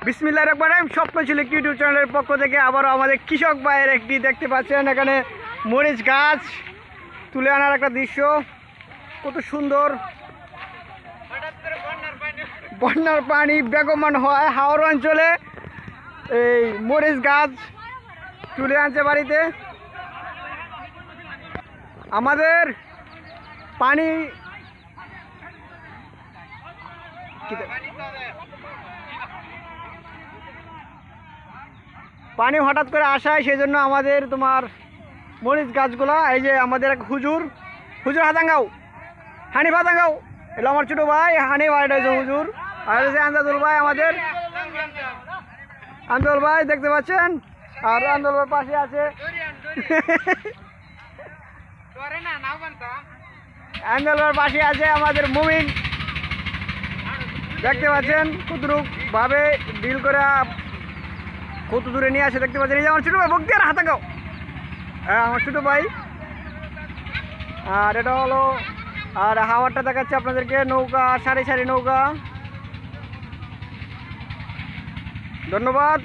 বিসমিল্লাহির রহমানির রহিম। স্বপ্ন ছিল ইউটিউব চ্যানেলের পক্ষ থেকে আবারও আমাদের কৃষক ভাইয়ের একটি দেখতে পাচ্ছেন এখানে মরিচ গাছ তুলে আনার একটা দৃশ্য। কত সুন্দর বন্যার পানি বেগমান হয় হাওড় অঞ্চলে। এই মরিচ গাছ তুলে আনছে বাড়িতে। আমাদের পানি পানি হঠাৎ করে আসায় সেই জন্য আমাদের তোমার মরিচ গাছগুলা এই যে আমাদের এক হুজুর হাতাঙ্গাও হানিফ হাতাঙ্গাও এলো আমার ছোটো ভাই হানিফ ভাই হুজুর আর আন্দাজুল ভাই আমাদের আন্দোল ভাই দেখতে পাচ্ছেন। আর আন্দোলনের পাশে আছে আন্দোলনের পাশে আছে আমাদের মুমিন দেখতে পাচ্ছেন কতটুক ভাবে ডিল করে কত দূরে নিয়ে আসে দেখতে পাচ্ছেন। এই যে আমার ছোটো ভাই বক্তিয়ার হাতাঙ্গাও হ্যাঁ আমার ছোটো ভাই। আর এটা হলো আর হাওয়ারটা দেখাচ্ছে আপনাদেরকে নৌকা সারি সারি নৌকা। ধন্যবাদ।